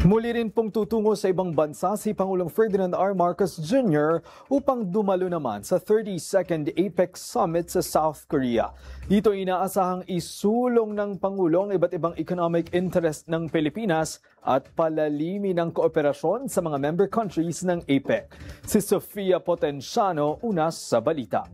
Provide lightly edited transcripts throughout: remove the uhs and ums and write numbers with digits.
Muli rin pong tutungo sa ibang bansa si Pangulong Ferdinand R. Marcos Jr. upang dumalo naman sa 32nd APEC Summit sa South Korea. Dito inaasahang isulong ng Pangulo ang iba't ibang economic interest ng Pilipinas at palalimin ang kooperasyon sa mga member countries ng APEC. Si Sofia Potenciano, una sa balita.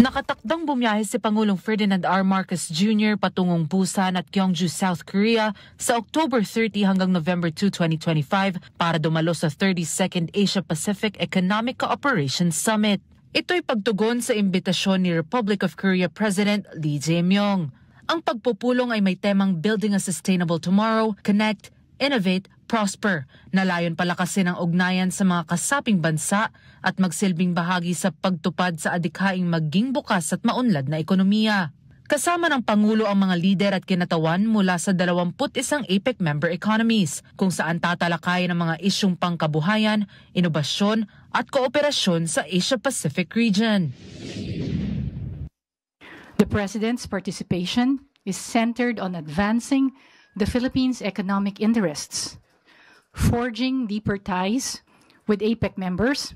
Nakatakdang bumiyahe si Pangulong Ferdinand R. Marcos Jr. patungong Busan at Gyeongju, South Korea sa October 30 hanggang November 2, 2025 para dumalo sa 32nd Asia-Pacific Economic Cooperation Summit. Ito'y pagtugon sa imbitasyon ni Republic of Korea President Lee Jae-myung. Ang pagpupulong ay may temang Building a Sustainable Tomorrow, Connect, Innovate, Prosper, na layon palakasin ang ugnayan sa mga kasaping bansa at magsilbing bahagi sa pagtupad sa adikhaing maging bukas at maunlad na ekonomiya. Kasama ng Pangulo ang mga lider at kinatawan mula sa 21 APEC member economies, kung saan tatalakayin ang mga isyung pangkabuhayan, inobasyon at kooperasyon sa Asia-Pacific region. The President's participation is centered on advancing the Philippines' economic interests, forging deeper ties with APEC members,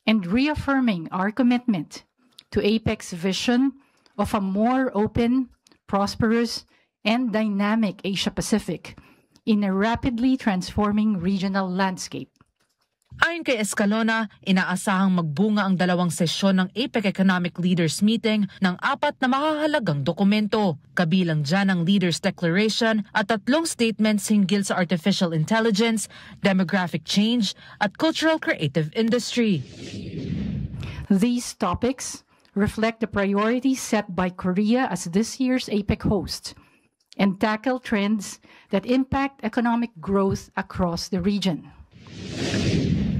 and reaffirming our commitment to APEC's vision of a more open, prosperous, and dynamic Asia-Pacific in a rapidly transforming regional landscape. Ayon kay Escalona, inaasahang magbunga ang dalawang sesyon ng APEC Economic Leaders Meeting ng 4 na mahahalagang dokumento. Kabilang dyan ang Leaders Declaration at 3 statements hinggil sa artificial intelligence, demographic change at cultural creative industry. These topics reflect the priorities set by Korea as this year's APEC host and tackle trends that impact economic growth across the region.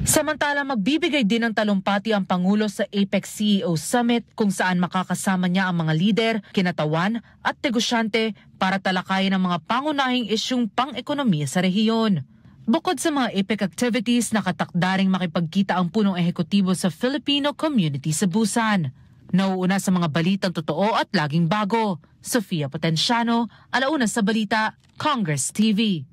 Samantala, magbibigay din ng talumpati ang Pangulo sa APEC CEO Summit kung saan makakasama niya ang mga lider, kinatawan at negosyante para talakayin ang mga pangunahing isyung pang-ekonomiya sa rehiyon. Bukod sa mga APEC activities, nakatakdaring makipagkita ang punong ehekutibo sa Filipino community sa Busan. Nauuna sa mga balitang totoo at laging bago. Sofia Potenciano, Alauna sa Balita, Congress TV.